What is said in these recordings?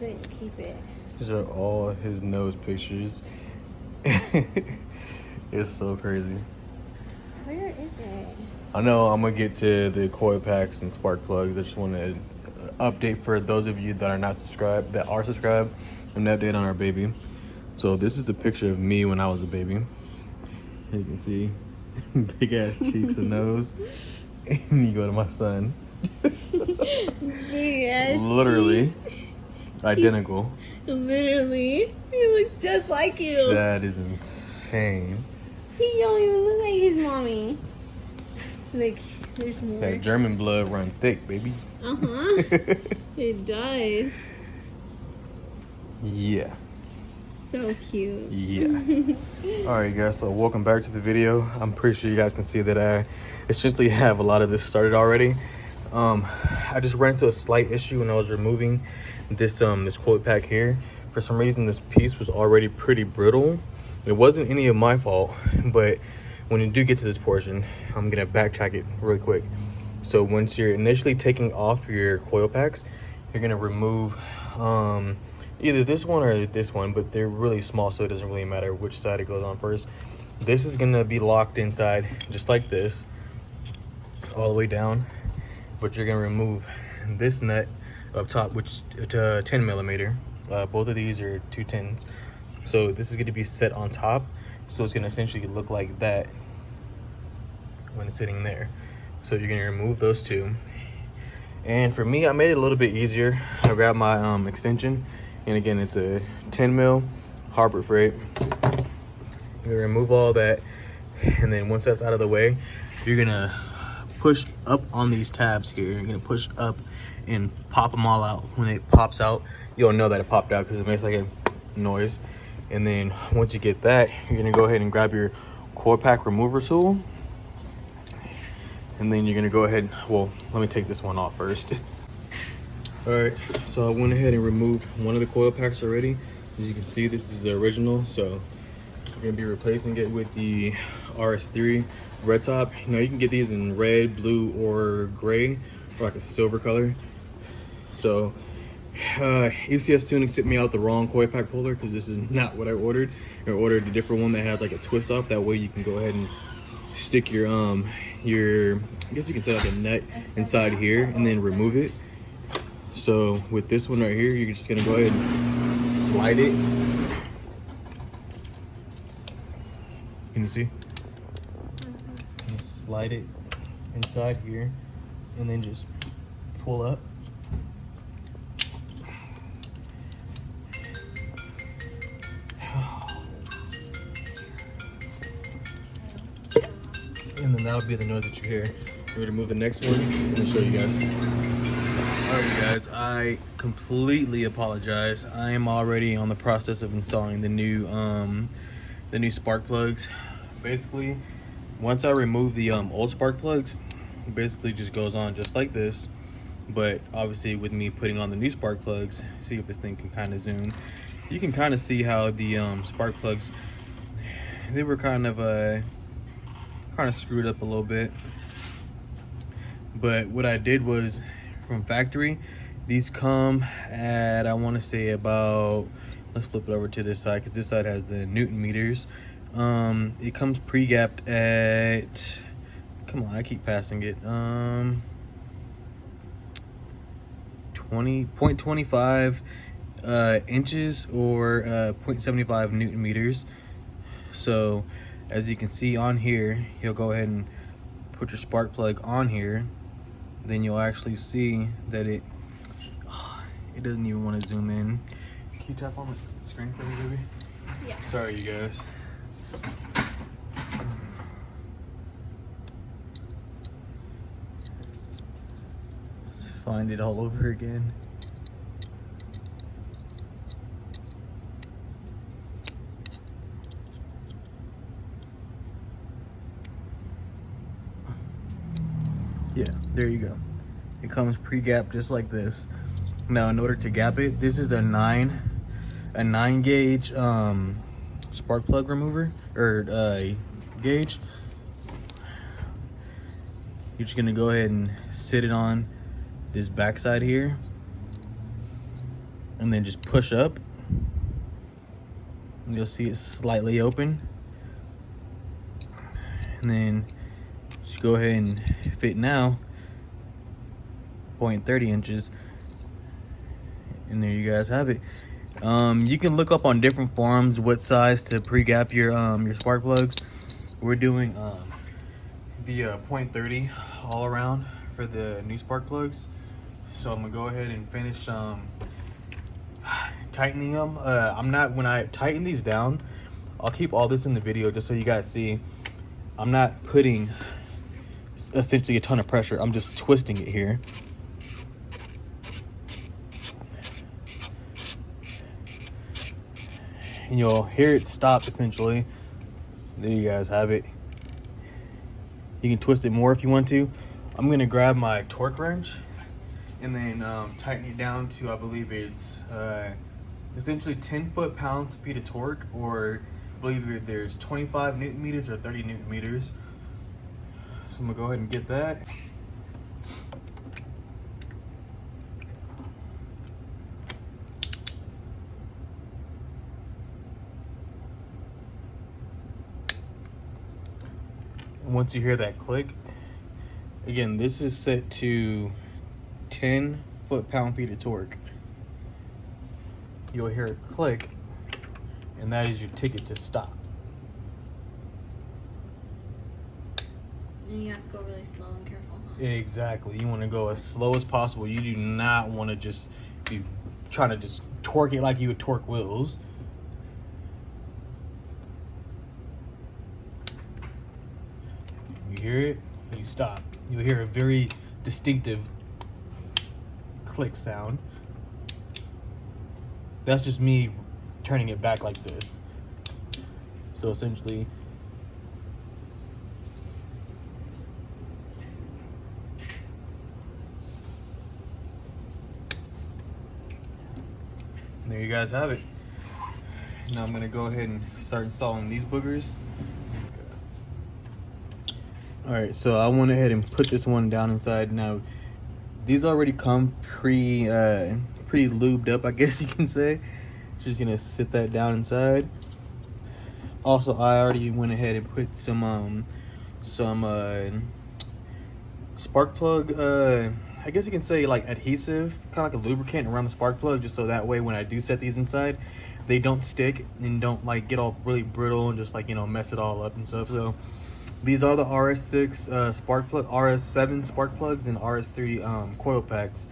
doesn't keep it. These are all his nose pictures. It's so crazy. Where is it? I know I'm gonna get to the Coil-packs and spark plugs. I just want to update for those of you that are not subscribed, that are subscribed, an update on our baby. So this is a picture of me when I was a baby. You can see big ass cheeks and nose. And you go to my son. Big ass Literally cheeks. identical. Literally, he looks just like you. That is insane. He don't even look like his mommy. Like, there's more. That German blood run thick, baby. Uh-huh. It does. Yeah. So cute. Yeah. Alright guys, so welcome back to the video. I'm pretty sure you guys can see that I essentially have a lot of this started already. I just ran into a slight issue when I was removing this Coil-pack here. For some reason this piece was already pretty brittle. It wasn't any of my fault, but when you do get to this portion, I'm gonna backtrack it really quick. So once you're initially taking off your Coil-packs, you're gonna remove either this one or this one, but they're really small, so it doesn't really matter which side it goes on first. This is gonna be locked inside just like this, all the way down, but you're gonna remove this nut up top, which is 10 millimeter. Both of these are 210s. So this is going to be set on top, so it's going to essentially look like that when it's sitting there. So you're going to remove those two, and for me I made it a little bit easier. I grabbed my extension, and again it's a 10 mil Harbor Freight. You're going to remove all that, and then once that's out of the way, you're going to push up on these tabs here. You're going to push up and pop them all out. When it pops out, you'll know that it popped out because it makes like a noise. And then once you get that, you're gonna go ahead and grab your Coil-pack remover tool, and then you're gonna go ahead, well, let me take this one off first. All right, so I went ahead and removed one of the Coil-packs already. As you can see, this is the original, so we're gonna be replacing it with the RS3 red top. Now you can get these in red, blue, or gray, or like a silver color. So ECS Tuning sent me out the wrong Coil-pack puller because this is not what I ordered. I ordered a different one that had like a twist off. That way you can go ahead and stick your I guess you can set like a nut inside here and then remove it. So with this one right here, you're just gonna go ahead and slide it. Can you see? And slide it inside here and then just pull up. And then that'll be the noise that you hear. We're gonna move the next one and show you guys. Alright guys, I completely apologize. I am already on the process of installing the new spark plugs. Basically, once I remove the old spark plugs, it basically just goes on just like this. But obviously with me putting on the new spark plugs, see if this thing can kind of zoom. You can kind of see how the spark plugs, they were kind of screwed up a little bit. But what I did was, from factory, these come at, I want to say about, let's flip it over to this side because this side has the Newton meters. It comes pre-gapped at, come on, I keep passing it, 0.25 inches or 0.75 Newton meters. So as you can see on here, you'll go ahead and put your spark plug on here, then you'll actually see that it doesn't even want to zoom in. Can you tap on the screen for me, baby? Yeah. Sorry, you guys. Let's find it all over again. Yeah, there you go. It comes pre-gapped just like this. Now in order to gap it, this is a 9 gauge spark plug remover, or gauge. You're just gonna go ahead and sit it on this backside here. and then just push up. And you'll see it's slightly open. And then just go ahead and fit now 0.30 inches. And there you guys have it. You can look up on different forums what size to pre-gap your spark plugs. We're doing the 0.30 all around for the new spark plugs. So I'm gonna go ahead and finish tightening them. When I tighten these down, I'll keep all this in the video just so you guys see. I'm not putting essentially a ton of pressure. I'm just twisting it here. And you'll hear it stop essentially. There you guys have it. You can twist it more if you want to. I'm gonna grab my torque wrench and then tighten it down to, I believe it's essentially 10 foot-pounds-feet of torque, or I believe there's 25 Newton meters or 30 Newton meters. So I'm gonna go ahead and get that. Once you hear that click, again, this is set to 10 foot-pound-feet of torque. You'll hear it click, and that is your ticket to stop. And you have to go really slow and careful, huh? Exactly. You want to go as slow as possible. You do not want to just be trying to just torque it like you would torque wheels. You hear it, you stop. You'll hear a very distinctive click sound. That's just me turning it back like this. So essentially, there you guys have it. Now I'm gonna go ahead and start installing these boogers. All right, so I went ahead and put this one down inside. Now, these already come pretty lubed up, I guess you can say. Just gonna sit that down inside. Also, I already went ahead and put some spark plug, I guess you can say like adhesive, kind of like a lubricant around the spark plug, just so that way when I do set these inside, they don't stick and don't like get all really brittle and just like, you know, mess it all up and stuff. So these are the RS6 spark plug, RS7 spark plugs, and RS3 coil packs.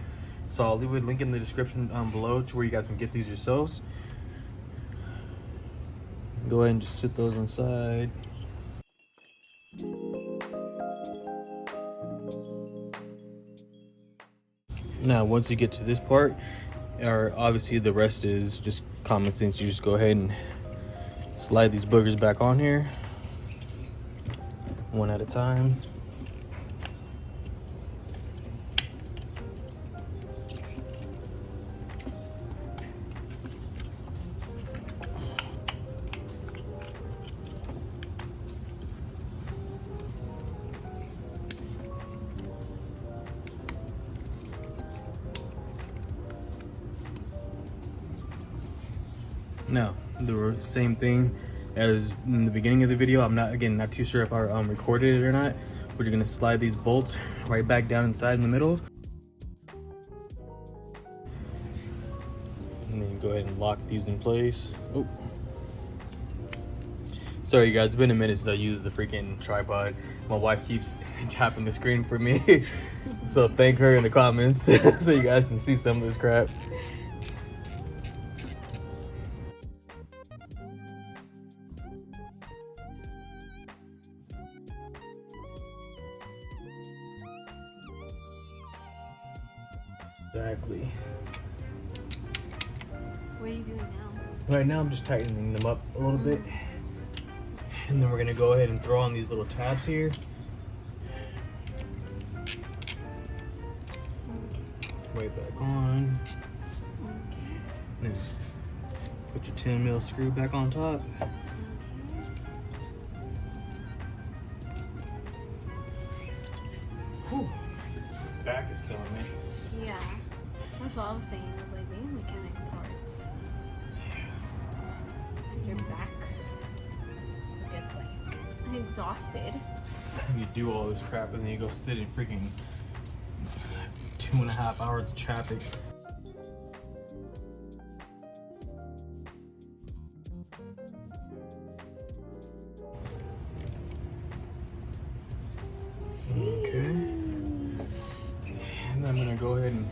So I'll leave a link in the description below to where you guys can get these yourselves. Go ahead and just sit those inside. Now, once you get to this part, or obviously the rest is just common sense. You just go ahead and slide these boogers back on here, one at a time. Now, the same thing as in the beginning of the video. I'm not too sure if I recorded it or not. We're gonna slide these bolts right back down inside in the middle. And then go ahead and lock these in place. Oh. Sorry guys, it's been a minute since I used the freaking tripod. My wife keeps tapping the screen for me. So thank her in the comments so you guys can see some of this crap. Exactly. What are you doing now? Right now I'm just tightening them up a little bit. And then we're gonna go ahead and throw on these little tabs here. Right back on. Then put your 10mm screw back on top. Whew. Back is killing me. Yeah. That's what I was saying. I was like, being a mechanic's hard. your back gets like exhausted. You do all this crap and then you go sit in freaking 2.5 hours of traffic. Okay. And I'm gonna go ahead and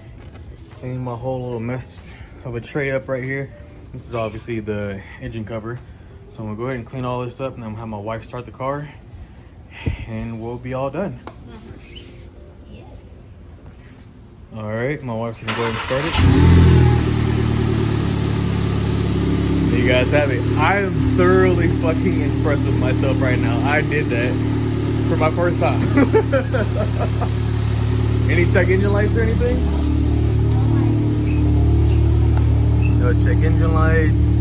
clean my whole little mess of a tray up right here. This is obviously the engine cover. So I'm gonna go ahead and clean all this up and I'm gonna have my wife start the car and we'll be all done. Yes. All right, my wife's gonna go ahead and start it. There you guys have it. I am thoroughly fucking impressed with myself right now. I did that for my first time. Any check engine lights or anything? No check engine lights.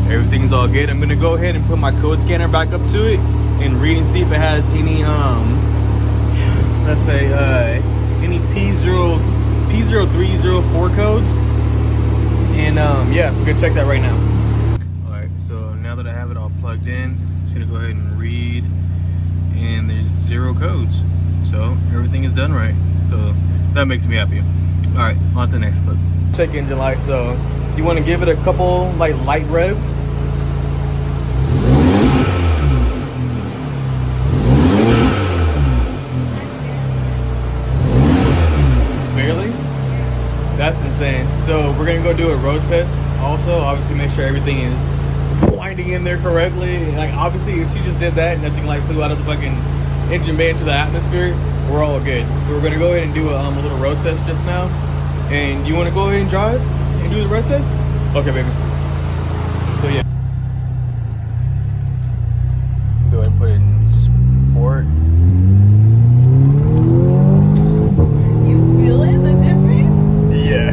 Everything's all good. I'm gonna go ahead and put my code scanner back up to it and read and see if it has any let's say any P0304 codes. And yeah, we're gonna check that right now. Alright, so now that I have it all plugged in, I'm just gonna go ahead and read, and there's 0 codes. So everything is done right. So that makes me happy. Alright, on to the next clip. Check engine light. So you want to give it a couple like light revs. Barely? That's insane. So we're gonna go do a road test. Also, obviously make sure everything is winding in there correctly. Like obviously if she just did that and nothing like flew out of the fucking engine bay into the atmosphere, we're all good. We're gonna go ahead and do a little road test just now. And you wanna go ahead and drive and do the road test? Okay, baby. So yeah. Go ahead and put it in sport. You feel it, the difference? Yeah.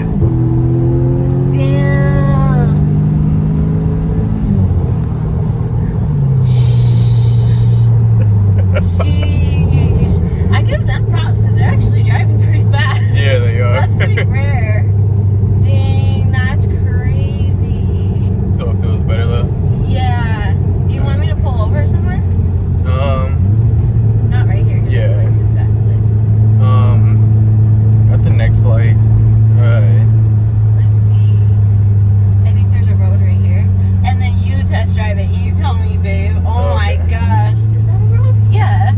Damn. Sheesh. I give them props because they're actually driving pretty fast. Yeah, they are. That's pretty rare. Dang, that's crazy. So it feels better though? Yeah. Do you want me to pull over somewhere? Not right here. Yeah. It's like too fast, but. At the next light. Let's see. I think there's a road right here. And then you test drive it. You tell me, babe. Oh my gosh. Is that a road? Yeah.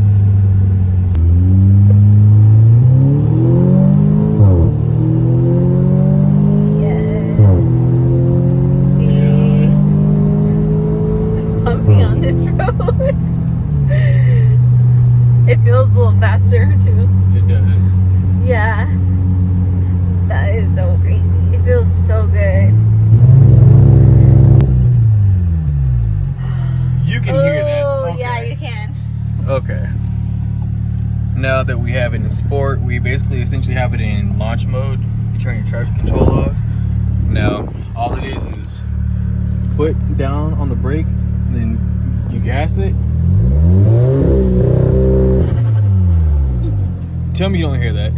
Yes. See? It's bumpy on this road. It feels a little faster too. It does. Yeah. That is so crazy. It feels so good. You can hear that. Oh, Okay. yeah, you can. Okay. Now that we have it in sport, we basically essentially have it in launch mode. You turn your traction control off. Now, all it is foot down on the brake, and then you gas it. Tell me you don't hear that.